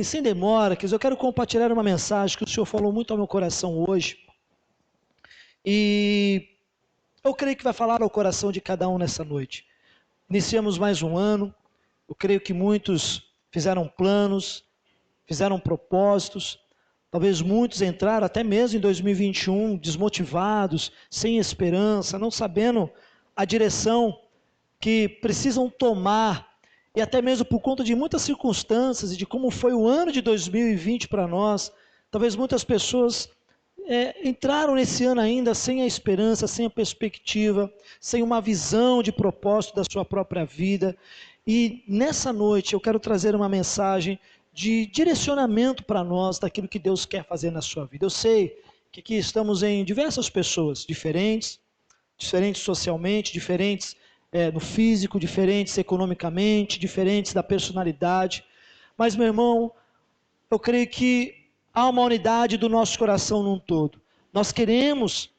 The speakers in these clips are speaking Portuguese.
sem demora, eu quero compartilhar uma mensagem que o Senhor falou muito ao meu coração hoje. E eu creio que vai falar ao coração de cada um nessa noite. Iniciamos mais um ano. Eu creio que muitos fizeram planos, fizeram propósitos. Talvez muitos entraram até mesmo em 2021 desmotivados, sem esperança, não sabendo a direção que precisam tomar. E até mesmo por conta de muitas circunstâncias e de como foi o ano de 2020 para nós, talvez muitas pessoas entraram nesse ano ainda sem a esperança, sem a perspectiva, sem uma visão de propósito da sua própria vida. E nessa noite eu quero trazer uma mensagem de direcionamento para nós daquilo que Deus quer fazer na sua vida. Eu sei que aqui estamos em diversas pessoas diferentes socialmente, diferentes no físico, diferentes economicamente, diferentes da personalidade. Mas, meu irmão, eu creio que há uma unidade do nosso coração num todo. Nós queremos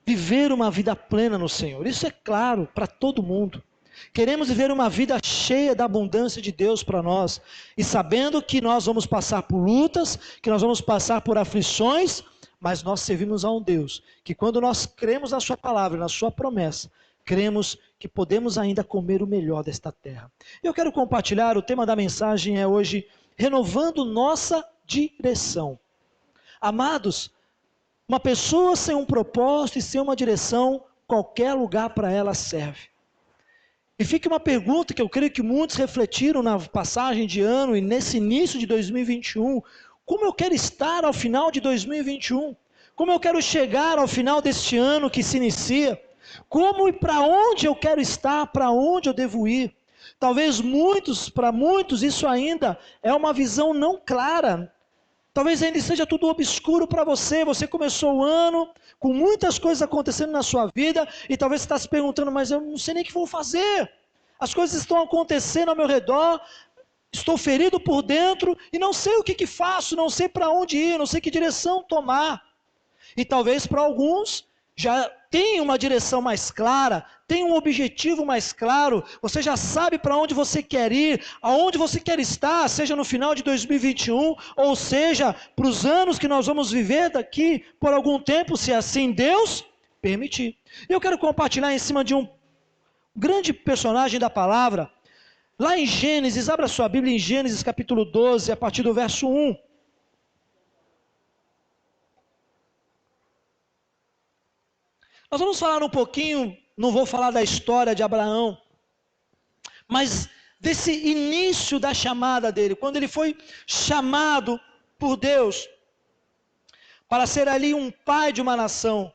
viver uma vida plena no Senhor. Isso é claro para todo mundo. Queremos viver uma vida cheia da abundância de Deus para nós. E sabendo que nós vamos passar por lutas, que nós vamos passar por aflições, mas nós servimos a um Deus que, quando nós cremos na sua palavra, na sua promessa, cremos que podemos ainda comer o melhor desta terra. Eu quero compartilhar, o tema da mensagem é hoje, renovando nossa direção. Amados, uma pessoa sem um propósito e sem uma direção, qualquer lugar para ela serve. E fica uma pergunta que eu creio que muitos refletiram na passagem de ano e nesse início de 2021, como eu quero estar ao final de 2021? Como eu quero chegar ao final deste ano que se inicia? Como e para onde eu quero estar, para onde eu devo ir? Talvez para muitos isso ainda é uma visão não clara. Talvez ainda seja tudo obscuro para você. Você começou o ano com muitas coisas acontecendo na sua vida e talvez você está se perguntando, mas eu não sei nem o que vou fazer. As coisas estão acontecendo ao meu redor, estou ferido por dentro e não sei o que faço, não sei para onde ir, não sei que direção tomar. E talvez para alguns já tem uma direção mais clara, tem um objetivo mais claro, você já sabe para onde você quer ir, aonde você quer estar, seja no final de 2021, ou seja, para os anos que nós vamos viver daqui por algum tempo, se assim Deus permitir. Eu quero compartilhar em cima de um grande personagem da palavra, lá em Gênesis, abra sua Bíblia em Gênesis capítulo 12, a partir do verso 1. Nós vamos falar um pouquinho, não vou falar da história de Abraão, mas desse início da chamada dele, quando ele foi chamado por Deus para ser ali um pai de uma nação,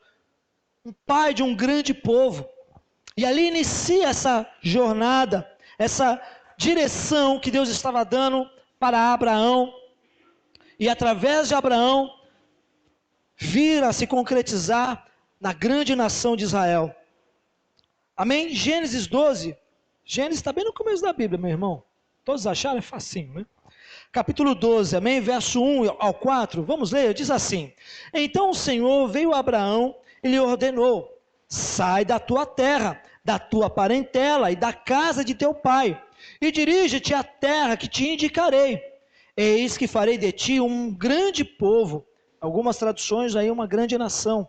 um pai de um grande povo. E ali inicia essa jornada, essa direção que Deus estava dando para Abraão, e através de Abraão vir a se concretizar na grande nação de Israel. Amém? Gênesis 12. Gênesis está bem no começo da Bíblia, meu irmão. Todos acharam? É facinho, né? Capítulo 12, amém? Verso 1 ao 4. Vamos ler? Diz assim: Então o Senhor veio a Abraão e lhe ordenou: sai da tua terra, da tua parentela e da casa de teu pai, e dirige-te à terra que te indicarei. Eis que farei de ti um grande povo. Algumas traduções aí, uma grande nação.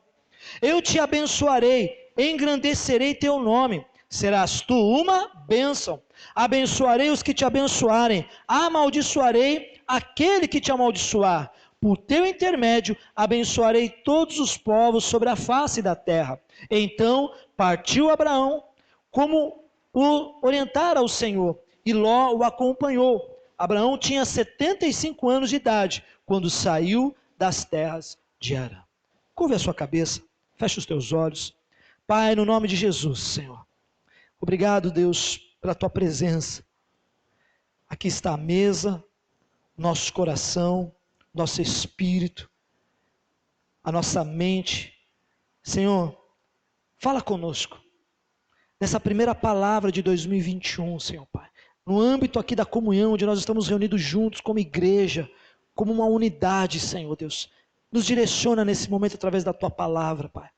Eu te abençoarei, engrandecerei teu nome, serás tu uma bênção. Abençoarei os que te abençoarem, amaldiçoarei aquele que te amaldiçoar. Por teu intermédio, abençoarei todos os povos sobre a face da terra. Então partiu Abraão, como o orientara o Senhor, e Ló o acompanhou. Abraão tinha 75 anos de idade, quando saiu das terras de Harã. Curve a sua cabeça. Feche os teus olhos. Pai, no nome de Jesus, Senhor. Obrigado, Deus, pela tua presença. Aqui está a mesa, nosso coração, nosso espírito, a nossa mente. Senhor, fala conosco. Nessa primeira palavra de 2021, Senhor Pai. No âmbito aqui da comunhão, onde nós estamos reunidos juntos como igreja, como uma unidade, Senhor Deus. Nos direciona nesse momento através da tua palavra, Pai.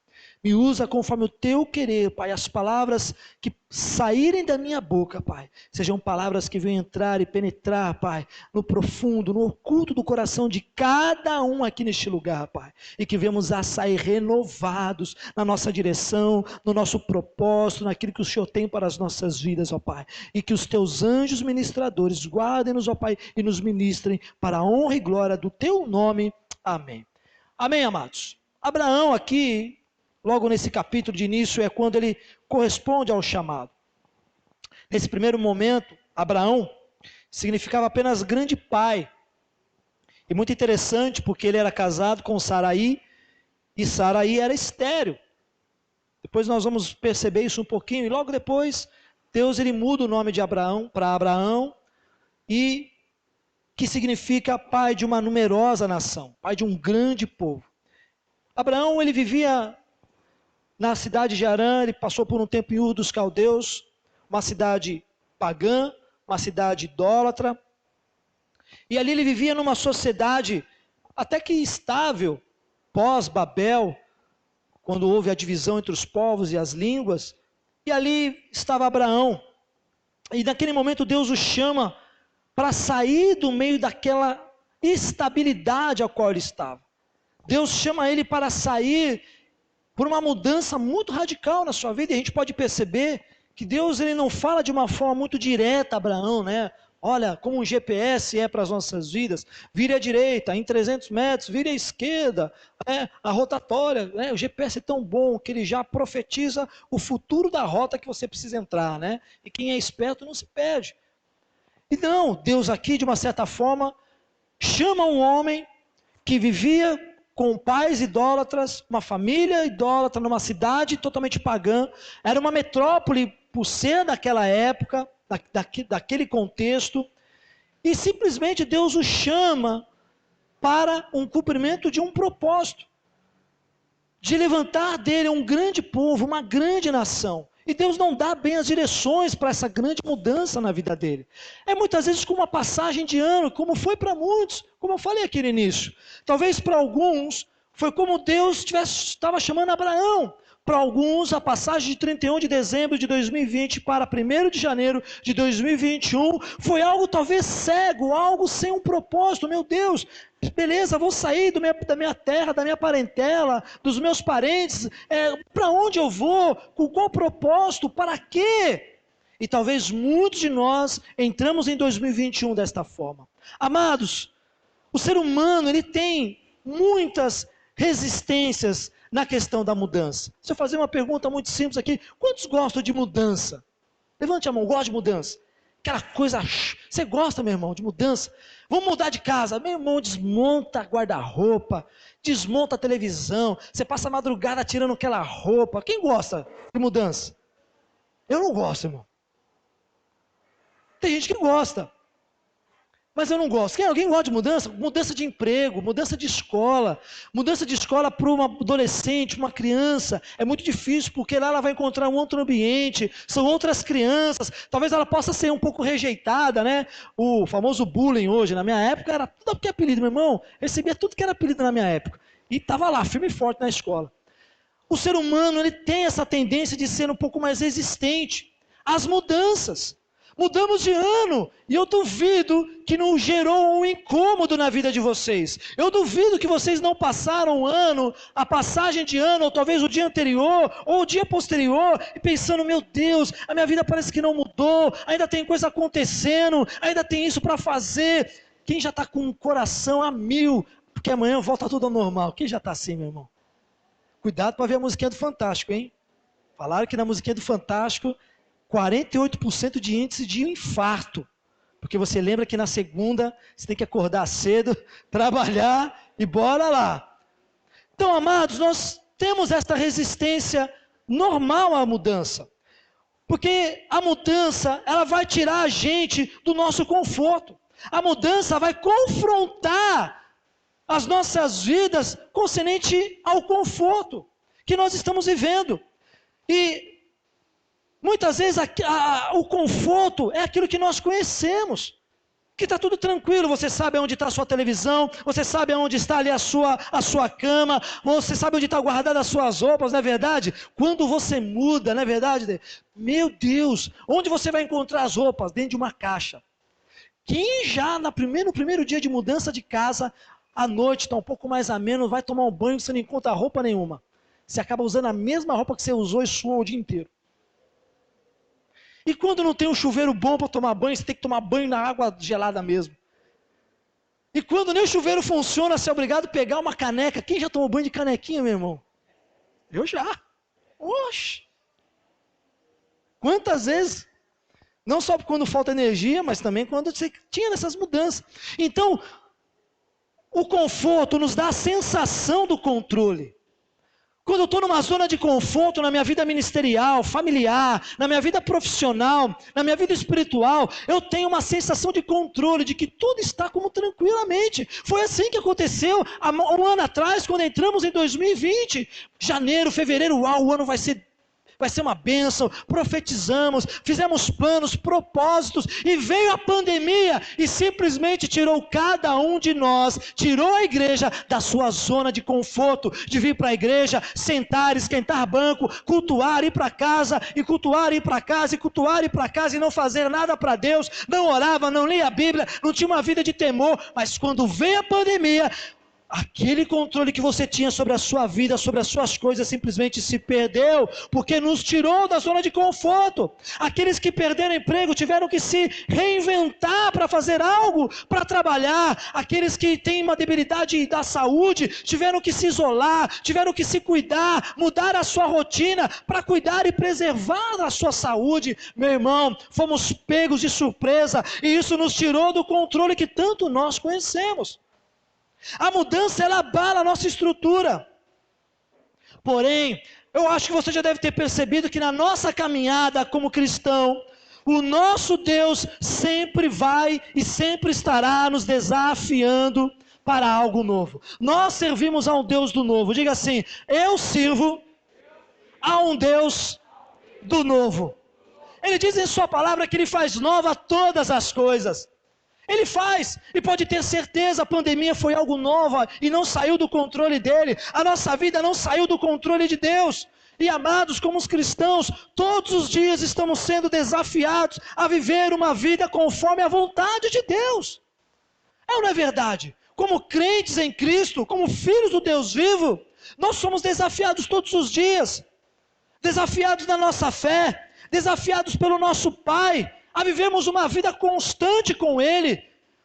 Me usa conforme o teu querer, Pai. As palavras que saírem da minha boca, Pai, sejam palavras que venham entrar e penetrar, Pai, no profundo, no oculto do coração de cada um aqui neste lugar, Pai. E que venhamos a sair renovados na nossa direção, no nosso propósito, naquilo que o Senhor tem para as nossas vidas, ó Pai. E que os teus anjos ministradores guardem-nos, ó Pai, e nos ministrem para a honra e glória do teu nome. Amém. Amém, amados. Abraão aqui, logo nesse capítulo de início, é quando ele corresponde ao chamado. Nesse primeiro momento, Abraão significava apenas grande pai. E muito interessante, porque ele era casado com Saraí, e Saraí era estéril. Depois nós vamos perceber isso um pouquinho, e logo depois, Deus ele muda o nome de Abraão para Abraão, e que significa pai de uma numerosa nação, pai de um grande povo. Abraão, ele vivia na cidade de Harã, ele passou por um tempo em Ur dos Caldeus, uma cidade pagã, uma cidade idólatra, e ali ele vivia numa sociedade até que estável, pós-Babel, quando houve a divisão entre os povos e as línguas, e ali estava Abraão, e naquele momento Deus o chama para sair do meio daquela estabilidade a qual ele estava. Deus chama ele para sair por uma mudança muito radical na sua vida, e a gente pode perceber que Deus ele não fala de uma forma muito direta a Abraão, né? Olha, como um GPS é para as nossas vidas, vire à direita, em 300 metros, vire à esquerda, a rotatória, né? O GPS é tão bom que ele já profetiza o futuro da rota que você precisa entrar, né? E quem é esperto não se perde. E não, Deus aqui de uma certa forma, chama um homem que vivia com pais idólatras, uma família idólatra, numa cidade totalmente pagã, era uma metrópole por ser daquela época, daquele contexto, e simplesmente Deus o chama para um cumprimento de um propósito, de levantar dele um grande povo, uma grande nação. E Deus não dá bem as direções para essa grande mudança na vida dele. É muitas vezes como uma passagem de ano, como foi para muitos, como eu falei aqui no início. Talvez para alguns, foi como Deus estava chamando Abraão. Para alguns, a passagem de 31 de dezembro de 2020 para 1º de janeiro de 2021 foi algo talvez cego, algo sem um propósito. Meu Deus, beleza, vou sair da minha terra, da minha parentela, dos meus parentes, para onde eu vou, com qual propósito, para quê? E talvez muitos de nós entramos em 2021 desta forma. Amados, o ser humano ele tem muitas resistências na questão da mudança. Se eu fazer uma pergunta muito simples aqui, quantos gostam de mudança? Levante a mão, gosta de mudança? Aquela coisa, você gosta, meu irmão, de mudança? Vamos mudar de casa. Meu irmão, desmonta guarda-roupa, desmonta a televisão, você passa a madrugada tirando aquela roupa. Quem gosta de mudança? Eu não gosto, irmão. Tem gente que gosta, mas eu não gosto. Alguém gosta de mudança? Mudança de emprego, mudança de escola para uma adolescente, uma criança, é muito difícil, porque lá ela vai encontrar um outro ambiente, são outras crianças, talvez ela possa ser um pouco rejeitada, né? O famoso bullying hoje, na minha época, era tudo que é apelido, meu irmão, recebia tudo que era apelido na minha época, e estava lá, firme e forte na escola. O ser humano, ele tem essa tendência de ser um pouco mais resistente às mudanças. Mudamos de ano, e eu duvido que não gerou um incômodo na vida de vocês. Eu duvido que vocês não passaram um ano, a passagem de ano, ou talvez o dia anterior, ou o dia posterior, e pensando, meu Deus, a minha vida parece que não mudou, ainda tem coisa acontecendo, ainda tem isso para fazer. Quem já está com o coração a 1000, porque amanhã volta tudo ao normal. Quem já está assim, meu irmão? Cuidado para ver a musiquinha do Fantástico, hein? Falaram que na musiquinha do Fantástico 48% de índice de infarto, porque você lembra que na segunda você tem que acordar cedo, trabalhar e bora lá. Então, amados, nós temos esta resistência normal à mudança, porque a mudança ela vai tirar a gente do nosso conforto, a mudança vai confrontar as nossas vidas concernente ao conforto que nós estamos vivendo. E muitas vezes o conforto é aquilo que nós conhecemos. que está tudo tranquilo, você sabe onde está a sua televisão, você sabe onde está ali a sua cama, você sabe onde está guardada as suas roupas, não é verdade? Quando você muda, não é verdade? Meu Deus, onde você vai encontrar as roupas? Dentro de uma caixa. Quem já no primeiro dia de mudança de casa, à noite está um pouco mais ameno, vai tomar um banho, você não encontra roupa nenhuma. Você acaba usando a mesma roupa que você usou e suou o dia inteiro. E quando não tem um chuveiro bom para tomar banho, você tem que tomar banho na água gelada mesmo. E quando nem o chuveiro funciona, você é obrigado a pegar uma caneca. Quem já tomou banho de canequinha, meu irmão? Eu já. Oxe! Quantas vezes? Não só quando falta energia, mas também quando você tinha nessas mudanças. Então, o conforto nos dá a sensação do controle. Quando eu estou numa zona de conforto na minha vida ministerial, familiar, na minha vida profissional, na minha vida espiritual, eu tenho uma sensação de controle, de que tudo está como tranquilamente. Foi assim que aconteceu há um ano atrás, quando entramos em 2020. Janeiro, fevereiro, uau, o ano vai ser uma bênção, profetizamos, fizemos planos, propósitos, e veio a pandemia e simplesmente tirou cada um de nós, tirou a igreja da sua zona de conforto, de vir para a igreja, sentar, esquentar banco, cultuar, ir para casa, e cultuar, ir para casa, e cultuar, ir para casa, e não fazer nada para Deus, não orava, não lia a Bíblia, não tinha uma vida de temor. Mas quando veio a pandemia, aquele controle que você tinha sobre a sua vida, sobre as suas coisas, simplesmente se perdeu, porque nos tirou da zona de conforto. Aqueles que perderam emprego tiveram que se reinventar para fazer algo, para trabalhar. Aqueles que têm uma debilidade da saúde tiveram que se isolar, tiveram que se cuidar, mudar a sua rotina para cuidar e preservar a sua saúde. Meu irmão, fomos pegos de surpresa, e isso nos tirou do controle que tanto nós conhecemos. A mudança, ela abala a nossa estrutura. Porém, eu acho que você já deve ter percebido que na nossa caminhada como cristão, o nosso Deus sempre vai e sempre estará nos desafiando para algo novo. Nós servimos a um Deus do novo. Diga assim: eu sirvo a um Deus do novo. Ele diz em sua palavra que Ele faz nova todas as coisas. Ele faz, e pode ter certeza, a pandemia foi algo novo e não saiu do controle dele. A nossa vida não saiu do controle de Deus. E amados, como os cristãos, todos os dias estamos sendo desafiados a viver uma vida conforme a vontade de Deus. É ou não é verdade? Como crentes em Cristo, como filhos do Deus vivo, nós somos desafiados todos os dias. Desafiados na nossa fé, desafiados pelo nosso Pai, a vivermos uma vida constante com Ele,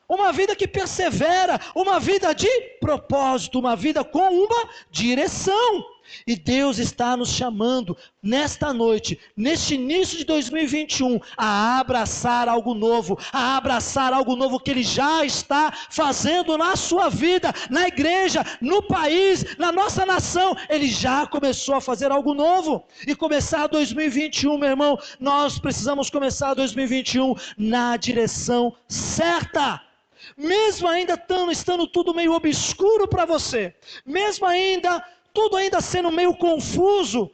uma vida que persevera, uma vida de propósito, uma vida com uma direção. E Deus está nos chamando nesta noite, neste início de 2021, a abraçar algo novo, que Ele já está fazendo na sua vida, na igreja, no país, na nossa nação. Ele já começou a fazer algo novo. E começar 2021, meu irmão, nós precisamos começar 2021 na direção certa. Mesmo ainda estando tudo meio obscuro para você, mesmo ainda tudo ainda sendo meio confuso,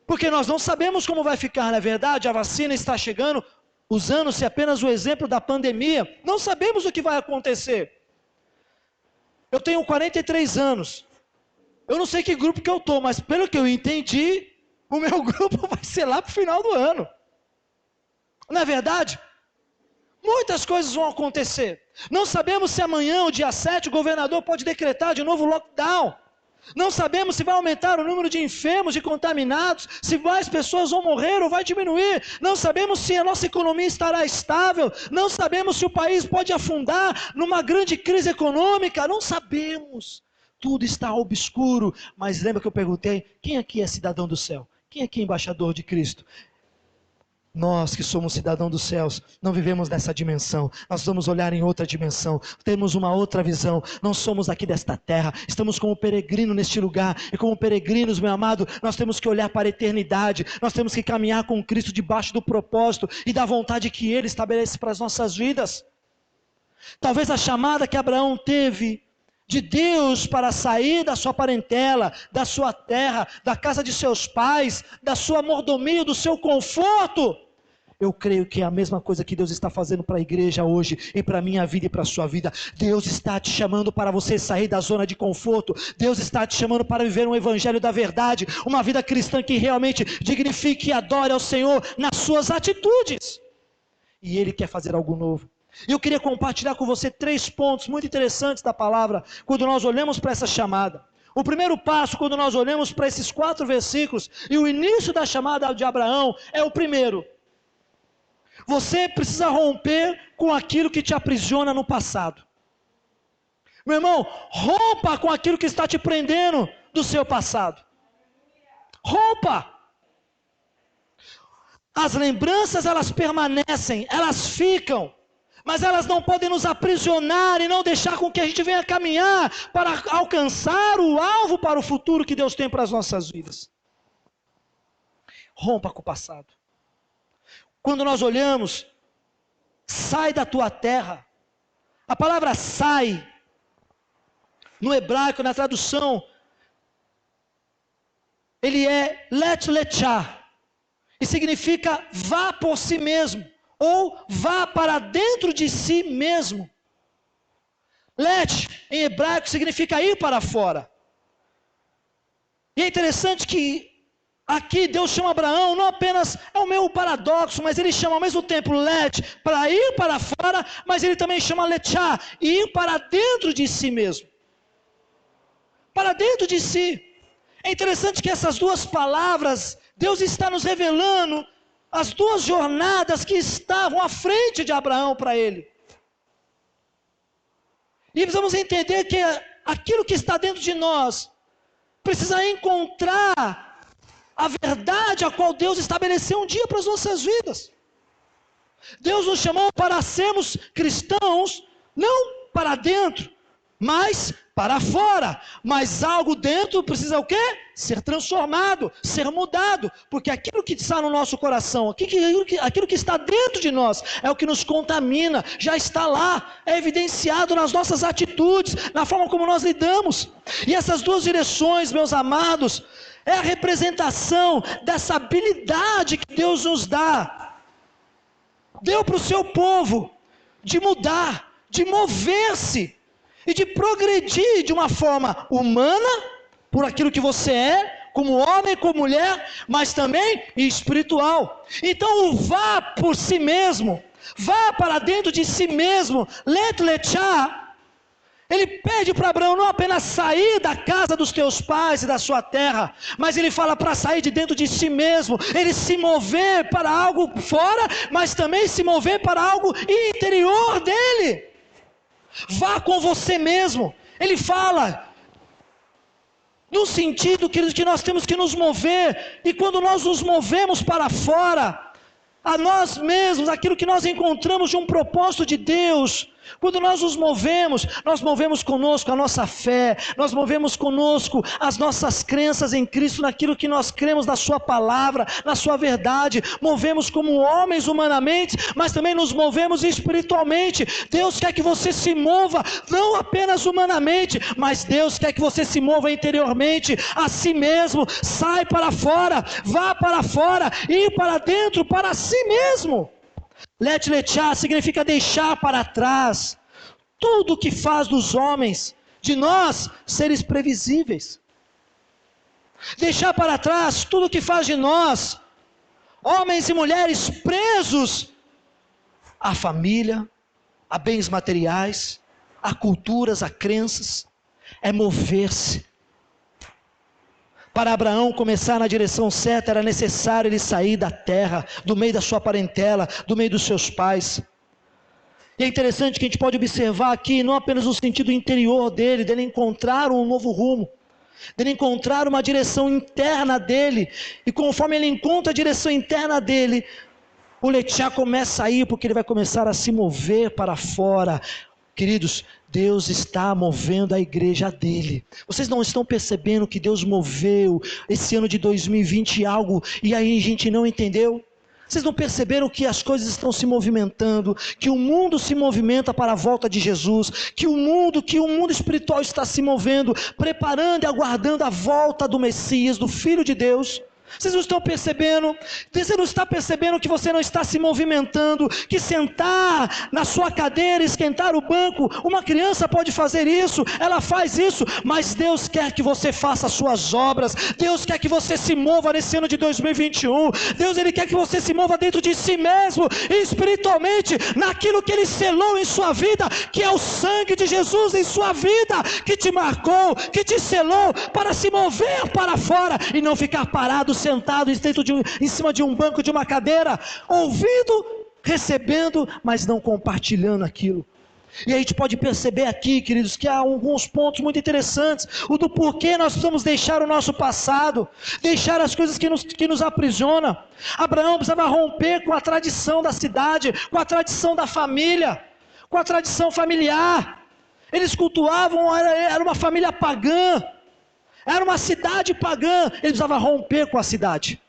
porque nós não sabemos como vai ficar, na verdade. A vacina está chegando, usando-se apenas o exemplo da pandemia, não sabemos o que vai acontecer. Eu tenho 43 anos, eu não sei que grupo que eu estou, mas pelo que eu entendi, o meu grupo vai ser lá para o final do ano. Não é verdade? Muitas coisas vão acontecer. Não sabemos se amanhã, o dia 7, o governador pode decretar de novo lockdown. Não sabemos se vai aumentar o número de enfermos, de contaminados, se mais pessoas vão morrer ou vai diminuir. Não sabemos se a nossa economia estará estável. Não sabemos se o país pode afundar numa grande crise econômica. Não sabemos. Tudo está obscuro. Mas lembra que eu perguntei: quem aqui é cidadão do céu? Quem aqui é embaixador de Cristo? Nós que somos cidadãos dos céus, não vivemos nessa dimensão, nós vamos olhar em outra dimensão, temos uma outra visão, não somos aqui desta terra, estamos como peregrino neste lugar, e como peregrinos, meu amado, nós temos que olhar para a eternidade, nós temos que caminhar com Cristo debaixo do propósito e da vontade que Ele estabelece para as nossas vidas. Talvez a chamada que Abraão teve de Deus para sair da sua parentela, da sua terra, da casa de seus pais, da sua mordomia, do seu conforto, Eu creio que é a mesma coisa que Deus está fazendo para a igreja hoje, e para a minha vida e para a sua vida. Deus está te chamando para você sair da zona de conforto. Deus está te chamando para viver um evangelho da verdade, uma vida cristã que realmente dignifique e adore ao Senhor nas suas atitudes. E Ele quer fazer algo novo. Eu queria compartilhar com você 3 pontos muito interessantes da palavra, quando nós olhamos para essa chamada. O primeiro passo, quando nós olhamos para esses 4 versículos, e o início da chamada de Abraão, é o primeiro. Você precisa romper com aquilo que te aprisiona no passado. Meu irmão, rompa com aquilo que está te prendendo do seu passado. Rompa. As lembranças, elas permanecem, elas ficam, mas elas não podem nos aprisionar e não deixar com que a gente venha caminhar para alcançar o alvo para o futuro que Deus tem para as nossas vidas. Rompa com o passado. Quando nós olhamos, sai da tua terra. A palavra sai, no hebraico, na tradução, ele é let letchá, e significa vá por si mesmo, ou vá para dentro de si mesmo. Let, em hebraico, significa ir para fora. E é interessante que aqui Deus chama Abraão, não apenas, é o meu paradoxo, mas Ele chama ao mesmo tempo let, para ir para fora, mas Ele também chama letchá, ir para dentro de si mesmo. Para dentro de si. É interessante que essas 2 palavras, Deus está nos revelando as 2 jornadas que estavam à frente de Abraão para ele. E precisamos entender que aquilo que está dentro de nós precisa encontrar a verdade a qual Deus estabeleceu um dia para as nossas vidas. Deus nos chamou para sermos cristãos, não para dentro, mas para fora. Mas algo dentro precisa o quê? Ser transformado, ser mudado, porque aquilo que está no nosso coração, aquilo que está dentro de nós, é o que nos contamina, já está lá, é evidenciado nas nossas atitudes, na forma como nós lidamos. E essas 2 direções, meus amados, é a representação dessa habilidade que Deus nos deu para o seu povo, de mudar, de mover-se, e de progredir de uma forma humana, por aquilo que você é, como homem, como mulher, mas também espiritual. Então o vá por si mesmo, vá para dentro de si mesmo, let letchá, ele pede para Abraão não apenas sair da casa dos teus pais e da sua terra, mas ele fala para sair de dentro de si mesmo, ele se mover para algo fora, mas também se mover para algo interior dele. Vá com você mesmo. Ele fala no sentido que nós temos que nos mover, e quando nós nos movemos para fora, a nós mesmos, aquilo que nós encontramos de um propósito de Deus, quando nós movemos conosco a nossa fé, nós movemos conosco as nossas crenças em Cristo, naquilo que nós cremos na sua palavra, na sua verdade, movemos como homens humanamente, mas também nos movemos espiritualmente. Deus quer que você se mova, não apenas humanamente, mas Deus quer que você se mova interiormente, a si mesmo, sai para fora, vá para fora, ir para dentro, para si mesmo. Let letchá significa deixar para trás tudo que faz dos homens, de nós, seres previsíveis. Deixar para trás tudo que faz de nós, homens e mulheres presos à família, a bens materiais, a culturas, a crenças. É mover-se. Para Abraão começar na direção certa, era necessário ele sair da terra, do meio da sua parentela, do meio dos seus pais. E é interessante que a gente pode observar aqui, não apenas no sentido interior dele encontrar um novo rumo, dele encontrar uma direção interna dele, e conforme ele encontra a direção interna dele, o letchá começa a ir, porque ele vai começar a se mover para fora. Queridos, Deus está movendo a igreja dele. Vocês não estão percebendo que Deus moveu esse ano de 2020 algo, e aí a gente não entendeu? Vocês não perceberam que as coisas estão se movimentando, que o mundo se movimenta para a volta de Jesus, que o mundo espiritual está se movendo, preparando e aguardando a volta do Messias, do Filho de Deus? Vocês não estão percebendo? Você não está percebendo que você não está se movimentando, que sentar na sua cadeira, esquentar o banco, uma criança pode fazer isso, ela faz isso, mas Deus quer que você faça as suas obras, Deus quer que você se mova nesse ano de 2021, Deus Ele quer que você se mova dentro de si mesmo, e espiritualmente, naquilo que Ele selou em sua vida, que é o sangue de Jesus em sua vida, que te marcou, que te selou, para se mover para fora, e não ficar parado, sentado em cima de um banco, de uma cadeira, ouvindo, recebendo, mas não compartilhando aquilo. E a gente pode perceber aqui, queridos, que há alguns pontos muito interessantes, o do porquê nós precisamos deixar o nosso passado, deixar as coisas que nos aprisionam. Abraão precisava romper com a tradição da cidade, com a tradição da família, com a tradição familiar. Eles cultuavam, era uma família pagã, era uma cidade pagã, ele precisava romper com a cidade.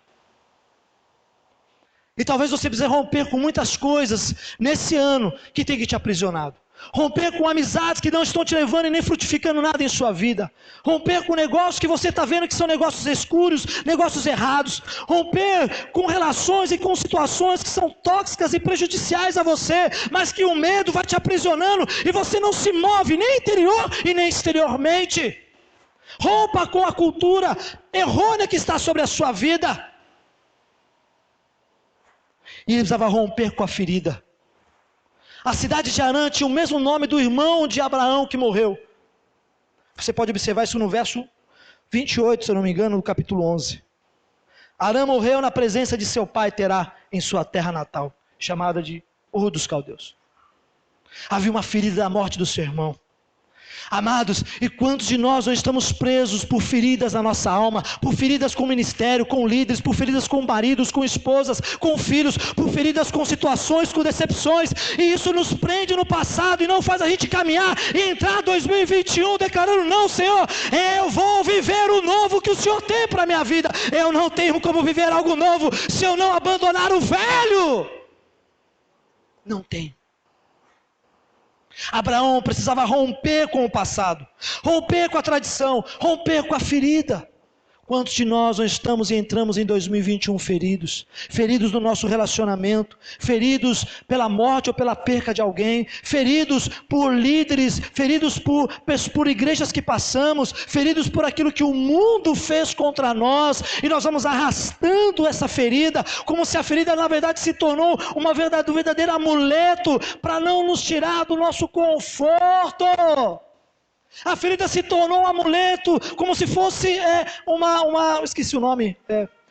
E talvez você precise romper com muitas coisas nesse ano que tem que te aprisionado. Romper com amizades que não estão te levando e nem frutificando nada em sua vida. Romper com negócios que você está vendo que são negócios escuros, negócios errados. Romper com relações e com situações que são tóxicas e prejudiciais a você, mas que o medo vai te aprisionando e você não se move nem interior e nem exteriormente. Rompa com a cultura errônea que está sobre a sua vida. E ele precisava romper com a ferida. A cidade de Harã tinha o mesmo nome do irmão de Abraão que morreu. Você pode observar isso no verso 28, se eu não me engano, no capítulo 11. Harã morreu na presença de seu pai Terá, em sua terra natal, chamada de Ur dos Caldeus. Havia uma ferida da morte do seu irmão. Amados, e quantos de nós não estamos presos por feridas na nossa alma, por feridas com o ministério, com líderes, por feridas com maridos, com esposas, com filhos, por feridas com situações, com decepções, e isso nos prende no passado e não faz a gente caminhar e entrar em 2021 declarando: não, Senhor, eu vou viver o novo que o Senhor tem para a minha vida. Eu não tenho como viver algo novo se eu não abandonar o velho. Não tem. Abraão precisava romper com o passado, romper com a tradição, romper com a ferida. Quantos de nós não estamos e entramos em 2021 feridos? Feridos no nosso relacionamento, feridos pela morte ou pela perca de alguém, feridos por líderes, feridos por igrejas que passamos, feridos por aquilo que o mundo fez contra nós, e nós vamos arrastando essa ferida, como se a ferida na verdade se tornou um verdadeiro amuleto, para não nos tirar do nosso conforto. A ferida se tornou um amuleto, como se fosse esqueci o nome,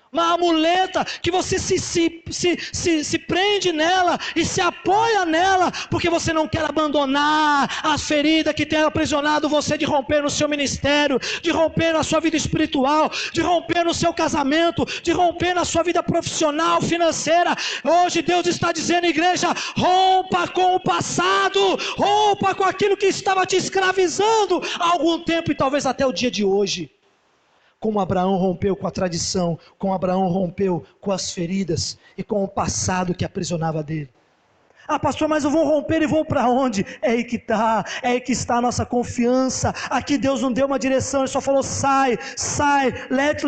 uma amuleta, que você se prende nela e se apoia nela, porque você não quer abandonar a ferida que tem aprisionado você, de romper no seu ministério, de romper na sua vida espiritual, de romper no seu casamento, de romper na sua vida profissional, financeira. Hoje Deus está dizendo, igreja, rompa com o passado, rompa com aquilo que estava te escravizando há algum tempo e talvez até o dia de hoje. Como Abraão rompeu com a tradição, como Abraão rompeu com as feridas e com o passado que aprisionava dele. Ah, pastor, mas eu vou romper e vou para onde? É aí que está a nossa confiança. Aqui Deus não deu uma direção, Ele só falou: sai, let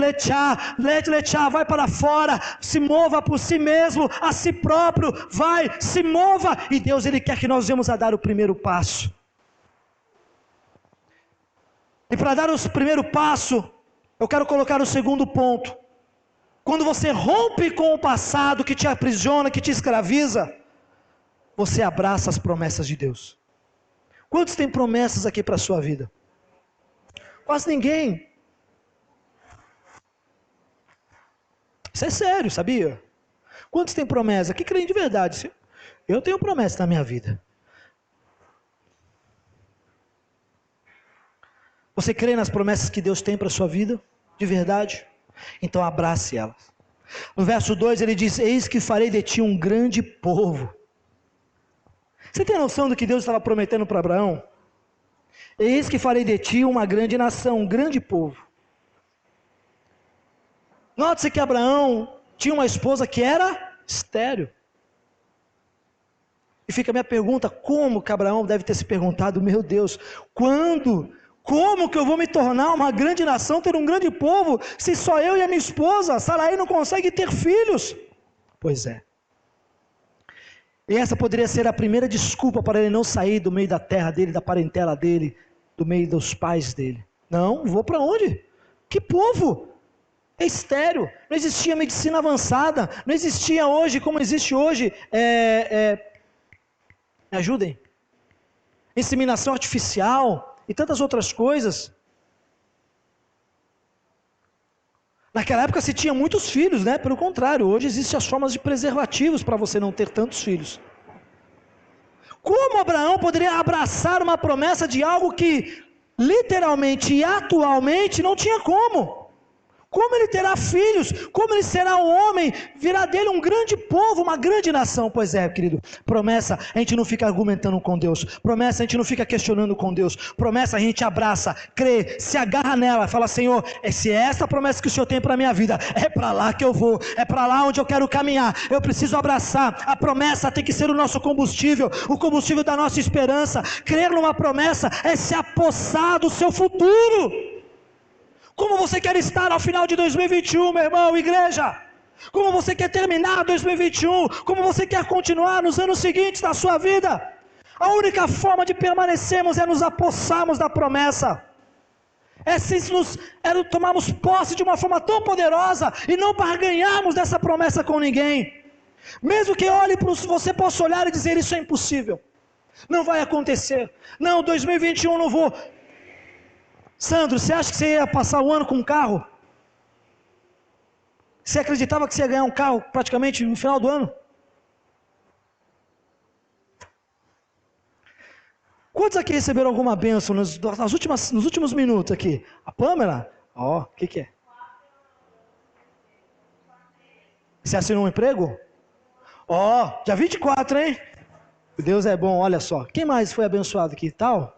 vai para fora, se mova por si mesmo, a si próprio, vai, se mova. E Deus, Ele quer que nós venhamos a dar o primeiro passo. E para dar o primeiro passo, eu quero colocar o segundo ponto. Quando você rompe com o passado que te aprisiona, que te escraviza, você abraça as promessas de Deus. Quantos têm promessas aqui para a sua vida? Quase ninguém. Isso é sério, sabia? Quantos têm promessa? Que creem de verdade? Eu tenho promessa na minha vida. Você crê nas promessas que Deus tem para a sua vida? De verdade? Então abrace elas. No verso 2 ele diz: eis que farei de ti um grande povo. Você tem noção do que Deus estava prometendo para Abraão? Eis que farei de ti uma grande nação, um grande povo. Note-se que Abraão tinha uma esposa que era estéril. E fica a minha pergunta: como que Abraão deve ter se perguntado: meu Deus, quando Como que eu vou me tornar uma grande nação, ter um grande povo, se só eu e a minha esposa, Sarai, não consegue ter filhos? Pois é. E essa poderia ser a primeira desculpa para ele não sair do meio da terra dele, da parentela dele, do meio dos pais dele. Não, vou para onde? Que povo? É estéril, não existia medicina avançada, não existia hoje, como existe hoje, me ajudem, inseminação artificial e tantas outras coisas. Naquela época se tinha muitos filhos, né? Pelo contrário, hoje existem as formas de preservativos para você não ter tantos filhos. Como Abraão poderia abraçar uma promessa de algo que literalmente e atualmente não tinha como? Como ele terá filhos? Como ele será um homem? Virá dele um grande povo, uma grande nação. Pois é, querido, promessa, a gente não fica argumentando com Deus. Promessa, a gente não fica questionando com Deus. Promessa, a gente abraça, crê, se agarra nela. Fala, Senhor, se é essa promessa que o Senhor tem para a minha vida, é para lá que eu vou. É para lá onde eu quero caminhar. Eu preciso abraçar. A promessa tem que ser o nosso combustível. O combustível da nossa esperança. Crer numa promessa é se apossar do seu futuro. Como você quer estar ao final de 2021, meu irmão, igreja? Como você quer terminar 2021? Como você quer continuar nos anos seguintes da sua vida? A única forma de permanecermos é nos apossarmos da promessa. É tomarmos posse de uma forma tão poderosa e não barganharmos dessa promessa com ninguém. Mesmo que olhe para você possa olhar e dizer, isso é impossível. Não vai acontecer. Não, 2021 não vou. Sandro, você acha que você ia passar o ano com um carro? Você acreditava que você ia ganhar um carro praticamente no final do ano? Quantos aqui receberam alguma bênção nos últimos minutos aqui? A Pâmela? Ó, o que é? Você assinou um emprego? Ó, dia 24, hein? Deus é bom, olha só. Quem mais foi abençoado aqui, tal?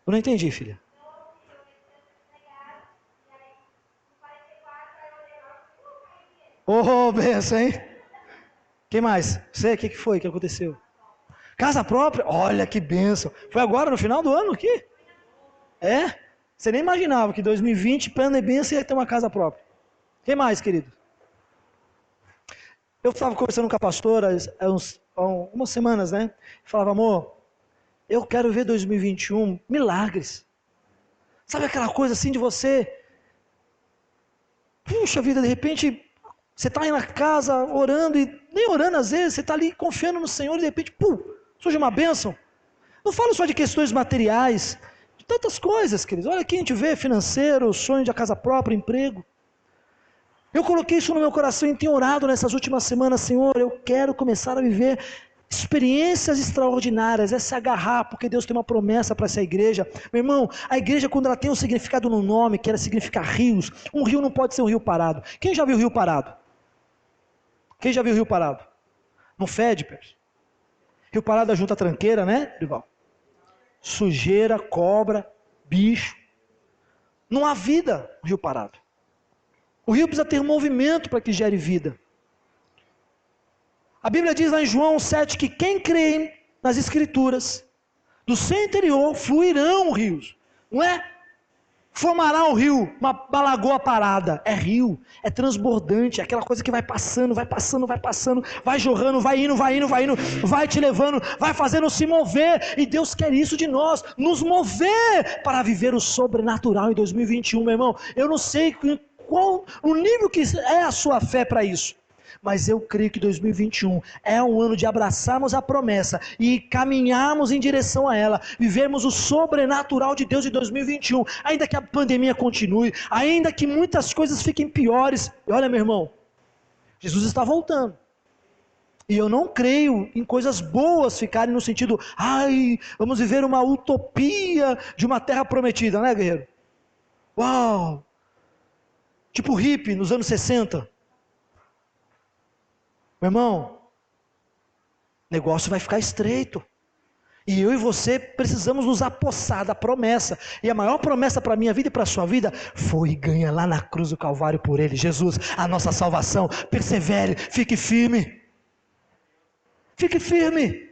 Eu não entendi, filha. Oh, benção, hein? Quem mais? Você, o que foi que aconteceu? Casa própria? Olha que benção. Foi agora, no final do ano aqui? É? Você nem imaginava que 2020, plano e benção, ia ter uma casa própria. Quem mais, querido? Eu estava conversando com a pastora há umas semanas, né? Falava, amor, eu quero ver 2021 milagres. Sabe aquela coisa assim de você? Puxa vida, de repente, você está aí na casa orando, e nem orando às vezes, você está ali confiando no Senhor, e de repente, surge uma bênção. Não falo só de questões materiais, de tantas coisas, queridos. Olha aqui a gente vê financeiro, sonho de casa própria, emprego. Eu coloquei isso no meu coração e tenho orado nessas últimas semanas, Senhor, eu quero começar a viver experiências extraordinárias, é se agarrar, porque Deus tem uma promessa para essa igreja. Meu irmão, a igreja, quando ela tem um significado no nome, que ela significa rios, um rio não pode ser um rio parado. Quem já viu rio parado? Quem já viu rio parado? Não fede, Pérez? Rio parado junta tranqueira, né, Rival? Sujeira, cobra, bicho. Não há vida no rio parado. O rio precisa ter movimento para que gere vida. A Bíblia diz lá em João 7 que quem crê nas Escrituras, do seu interior fluirão rios. Não é formará um rio, uma lagoa parada. É rio, é transbordante, é aquela coisa que vai passando, vai passando, vai passando, vai jorrando, vai indo, vai te levando, vai fazendo se mover. E Deus quer isso de nós, nos mover para viver o sobrenatural em 2021, meu irmão. Eu não sei qual o nível que é a sua fé para isso. Mas eu creio que 2021 é um ano de abraçarmos a promessa e caminharmos em direção a ela, vivermos o sobrenatural de Deus em 2021, ainda que a pandemia continue, ainda que muitas coisas fiquem piores. E olha, meu irmão, Jesus está voltando. E eu não creio em coisas boas ficarem no sentido, vamos viver uma utopia de uma terra prometida, né, guerreiro? Uau! Tipo hippie nos anos 60. Meu irmão, o negócio vai ficar estreito. E eu e você precisamos nos apossar da promessa. E a maior promessa para a minha vida e para a sua vida foi ganha lá na cruz do Calvário por Ele, Jesus, a nossa salvação. Persevere, fique firme. Fique firme.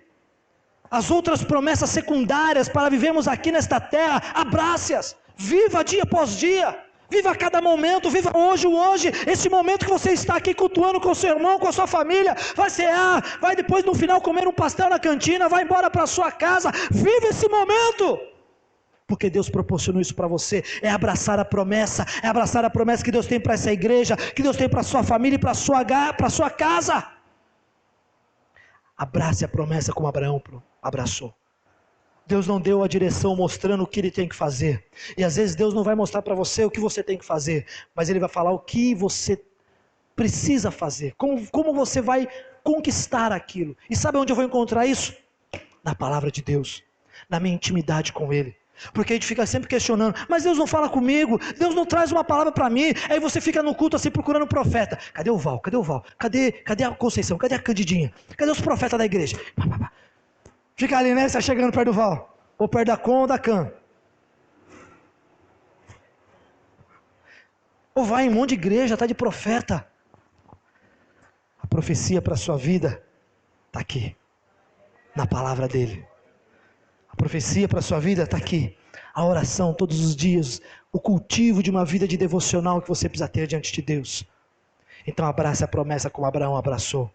as outras promessas secundárias para vivermos aqui nesta terra, abrace-as, viva dia após dia, viva cada momento, viva hoje, esse momento que você está aqui cultuando com o seu irmão, com a sua família, vai cear, vai depois no final comer um pastel na cantina, vai embora para a sua casa, viva esse momento, porque Deus proporcionou isso para você, é abraçar a promessa que Deus tem para essa igreja, que Deus tem para a sua família e para a sua casa. Abrace a promessa como Abraão abraçou. Deus não deu a direção mostrando o que ele tem que fazer, e às vezes Deus não vai mostrar para você o que você tem que fazer, mas ele vai falar o que você precisa fazer, como você vai conquistar aquilo. E sabe onde eu vou encontrar isso? Na palavra de Deus, na minha intimidade com ele. Porque a gente fica sempre questionando, mas Deus não fala comigo, Deus não traz uma palavra para mim. Aí você fica no culto assim procurando um profeta. Cadê o Val? Cadê a Conceição? Cadê a Candidinha? Cadê os profetas da igreja? Fica ali, né? Você tá chegando perto do Val, ou perto da Con ou da Can. Ou vai em um monte de igreja, tá de profeta. A profecia para a sua vida está aqui, na palavra dele. A profecia para a sua vida está aqui. A oração todos os dias, o cultivo de uma vida de devocional que você precisa ter diante de Deus. Então abrace a promessa como Abraão abraçou.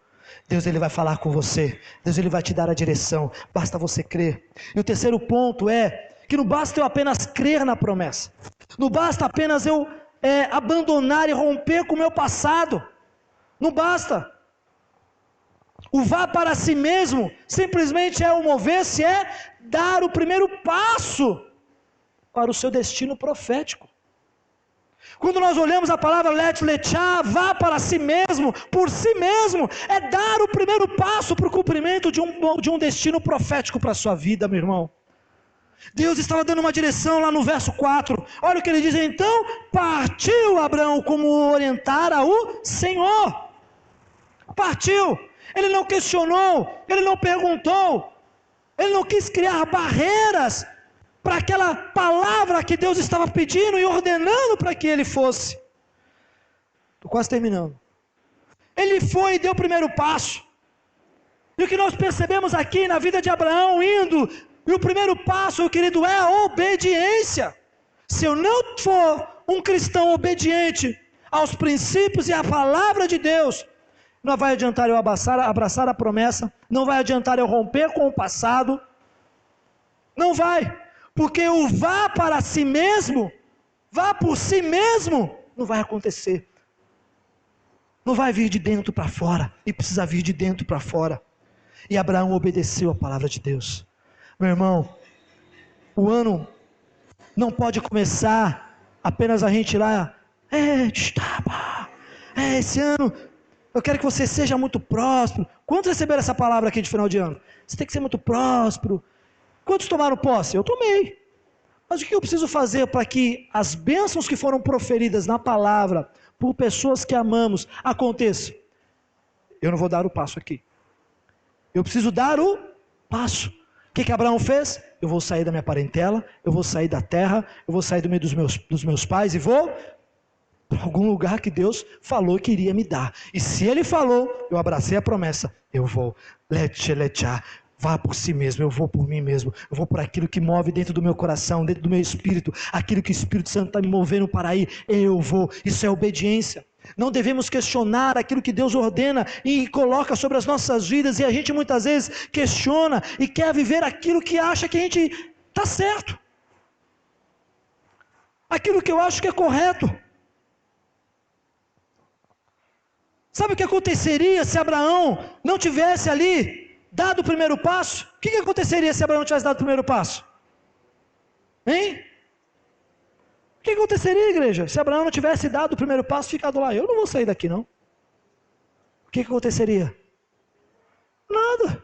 Deus ele vai falar com você, Deus ele vai te dar a direção, basta você crer. E o terceiro ponto é que não basta eu apenas crer na promessa, não basta apenas eu abandonar e romper com o meu passado, não basta. O vá para si mesmo simplesmente é o mover-se, é dar o primeiro passo para o seu destino profético. Quando nós olhamos a palavra letchá, vá para si mesmo, por si mesmo, é dar o primeiro passo para o cumprimento de um destino profético para a sua vida, meu irmão. Deus estava dando uma direção lá no verso 4, olha o que ele diz: então partiu Abraão como orientara o Senhor. Partiu, ele não questionou, ele não perguntou, ele não quis criar barreiras para aquela palavra que Deus estava pedindo e ordenando para que ele fosse. Estou quase terminando. Ele foi e deu o primeiro passo. E o que nós percebemos aqui na vida de Abraão indo, e o primeiro passo, meu querido, é a obediência. Se eu não for um cristão obediente aos princípios e à palavra de Deus, não vai adiantar eu abraçar a promessa, não vai adiantar eu romper com o passado, não vai, porque o vá para si mesmo, vá por si mesmo, não vai acontecer, não vai vir de dentro para fora, e precisa vir de dentro para fora. E Abraão obedeceu a palavra de Deus. Meu irmão, o ano não pode começar apenas a gente ir lá, esse ano eu quero que você seja muito próspero. Quantos receberam essa palavra aqui de final de ano? Você tem que ser muito próspero. Quantos tomaram posse? Eu tomei. Mas o que eu preciso fazer para que as bênçãos que foram proferidas na palavra, por pessoas que amamos, aconteçam? Eu não vou dar o passo aqui. Eu preciso dar o passo. O que Abraão fez? Eu vou sair da minha parentela, eu vou sair da terra, eu vou sair do meio dos meus pais e vou para algum lugar que Deus falou que iria me dar. E se Ele falou, eu abracei a promessa, eu vou. Vá por si mesmo, eu vou por mim mesmo, eu vou por aquilo que move dentro do meu coração, dentro do meu espírito, aquilo que o Espírito Santo está me movendo para ir, eu vou. Isso é obediência. Não devemos questionar aquilo que Deus ordena e coloca sobre as nossas vidas, e a gente muitas vezes questiona e quer viver aquilo que acha que a gente está certo, aquilo que eu acho que é correto. Sabe o que aconteceria se Abraão não tivesse ali dado o primeiro passo? O que aconteceria se Abraão tivesse dado o primeiro passo? Hein? O que aconteceria, igreja? Se Abraão não tivesse dado o primeiro passo e ficado lá, eu não vou sair daqui não. O que aconteceria? Nada.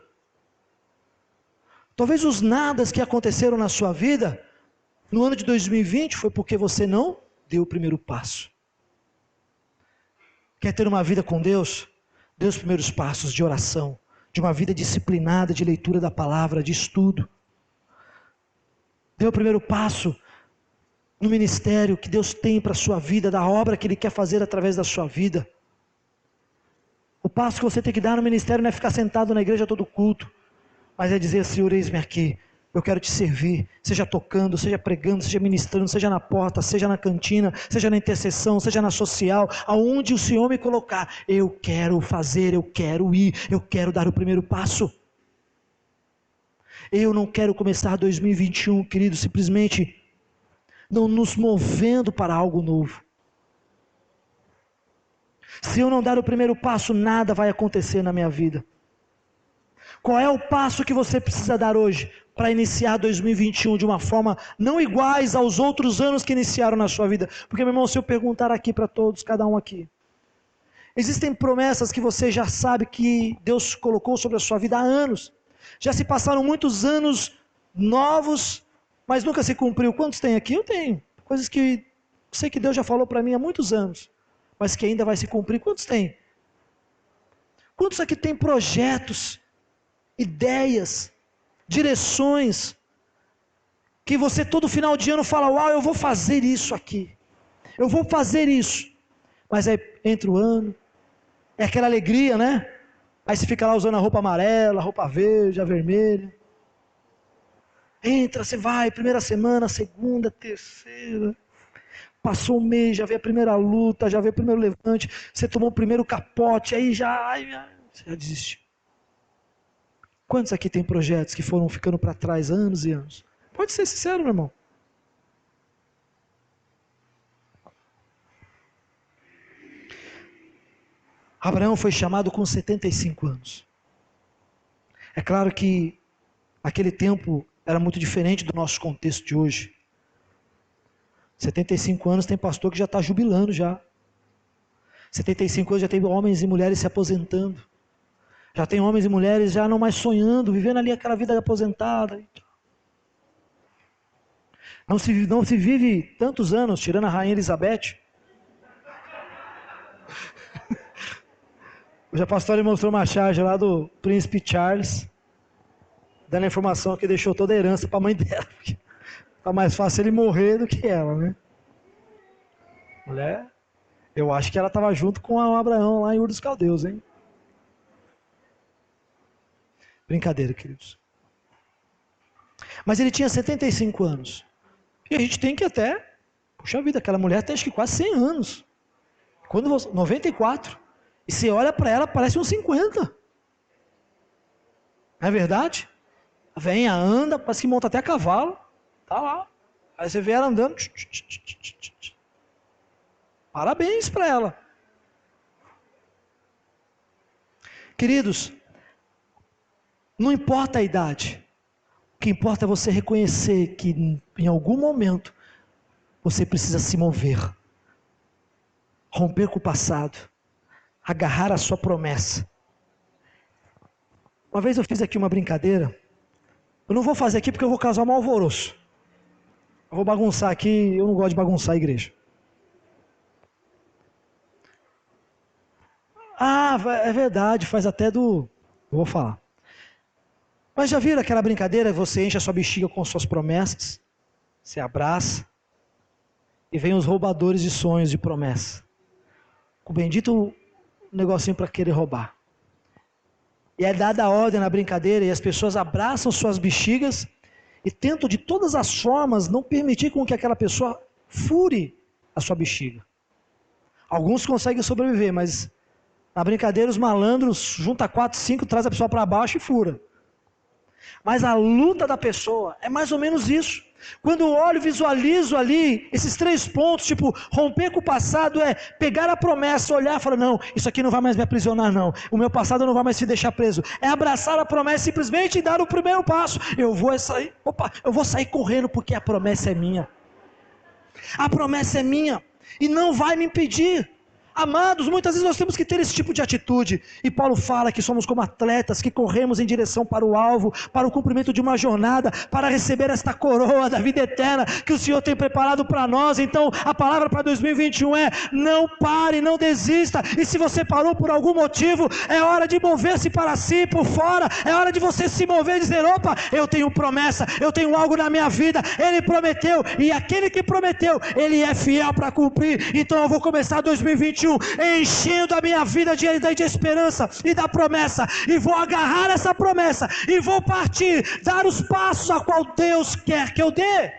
Talvez os nadas que aconteceram na sua vida, no ano de 2020, foi porque você não deu o primeiro passo. Quer ter uma vida com Deus? Dê os primeiros passos de oração, de uma vida disciplinada, de leitura da palavra, de estudo. Dê o primeiro passo no ministério que Deus tem para a sua vida, da obra que Ele quer fazer através da sua vida. O passo que você tem que dar no ministério não é ficar sentado na igreja todo culto. mas é dizer: Senhor, eis-me aqui, eu quero te servir, seja tocando, seja pregando, seja ministrando, seja na porta, seja na cantina, seja na intercessão, seja na social, aonde o Senhor me colocar, eu quero fazer, eu quero ir, eu quero dar o primeiro passo. Eu não quero começar 2021, querido, simplesmente não nos movendo para algo novo. Se eu não dar o primeiro passo, nada vai acontecer na minha vida. Qual é o passo que você precisa dar hoje para iniciar 2021 de uma forma não iguais aos outros anos que iniciaram na sua vida? Porque, meu irmão, se eu perguntar aqui para todos, cada um aqui, existem promessas que você já sabe que Deus colocou sobre a sua vida há anos. Já se passaram muitos anos novos, mas nunca se cumpriu. Quantos tem aqui? Eu tenho. Coisas que sei que Deus já falou para mim há muitos anos, mas que ainda vai se cumprir. Quantos tem? Quantos aqui tem projetos, ideias, direções, que você todo final de ano fala: uau, eu vou fazer isso aqui, eu vou fazer isso, mas aí entra o ano, é aquela alegria, né? Aí você fica lá usando a roupa amarela, a roupa verde, a vermelha, entra, você vai, primeira semana, segunda, terceira, passou um mês, já veio a primeira luta, já veio o primeiro levante, você tomou o primeiro capote, aí você já desistiu. Quantos aqui tem projetos que foram ficando para trás anos e anos? Pode ser sincero, meu irmão. Abraão foi chamado com 75 anos. É claro que aquele tempo era muito diferente do nosso contexto de hoje. 75 anos tem pastor que já está jubilando já. 75 anos já tem homens e mulheres se aposentando. Já tem homens e mulheres já não mais sonhando, vivendo ali aquela vida aposentada. Não se vive tantos anos, tirando a rainha Elizabeth. Hoje a pastora mostrou uma charge lá do príncipe Charles, dando a informação que deixou toda a herança para a mãe dela. Está mais fácil ele morrer do que ela, né? Mulher, eu acho que ela estava junto com o Abraão lá em Ur dos Caldeus, hein? Brincadeira, queridos. Mas ele tinha 75 anos. E a gente tem que até, puxa vida, aquela mulher tem acho que quase 100 anos. Quando você, 94. E você olha para ela, parece uns 50. Não é verdade? Vem, anda, parece que monta até a cavalo. Tá lá. Aí você vê ela andando. Parabéns para ela. Queridos, não importa a idade. O que importa é você reconhecer que em algum momento você precisa se mover. Romper com o passado. Agarrar a sua promessa. Uma vez eu fiz aqui uma brincadeira. Eu não vou fazer aqui porque eu vou causar um alvoroço. Eu vou bagunçar aqui, eu não gosto de bagunçar a igreja. Ah, é verdade, faz até do... Eu vou falar. Mas já viram aquela brincadeira? Você enche a sua bexiga com suas promessas, você abraça, e vem os roubadores de sonhos de promessa. Com o bendito negocinho para querer roubar. E é dada a ordem na brincadeira, e as pessoas abraçam suas bexigas, e tentam de todas as formas não permitir com que aquela pessoa fure a sua bexiga. Alguns conseguem sobreviver, mas na brincadeira os malandros juntam 4, 5, traz a pessoa para baixo e fura. Mas a luta da pessoa é mais ou menos isso. Quando eu olho, visualizo ali esses 3 pontos, tipo, romper com o passado é pegar a promessa, olhar e falar: não, isso aqui não vai mais me aprisionar não, o meu passado não vai mais se deixar preso. É abraçar a promessa simplesmente e dar o primeiro passo. Eu vou sair correndo porque a promessa é minha. A promessa é minha e não vai me impedir. Amados, muitas vezes nós temos que ter esse tipo de atitude, e Paulo fala que somos como atletas que corremos em direção para o alvo, para o cumprimento de uma jornada, para receber esta coroa da vida eterna que o Senhor tem preparado para nós. Então a palavra para 2021 é: não pare, não desista, e se você parou por algum motivo, é hora de mover-se para si, por fora, é hora de você se mover e dizer: opa, eu tenho promessa, eu tenho algo na minha vida, Ele prometeu, e aquele que prometeu, Ele é fiel para cumprir. Então eu vou começar 2021 2021, enchendo a minha vida de esperança e da promessa, e vou agarrar essa promessa, e vou partir, dar os passos a qual Deus quer que eu dê.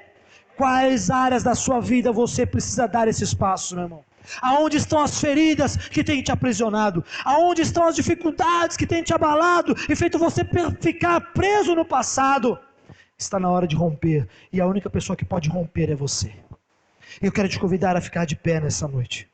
Quais áreas da sua vida você precisa dar esses passos, meu irmão? Aonde estão as feridas que têm te aprisionado? Aonde estão as dificuldades que têm te abalado e feito você ficar preso no passado? Está na hora de romper, e a única pessoa que pode romper é você. Eu quero te convidar a ficar de pé nessa noite.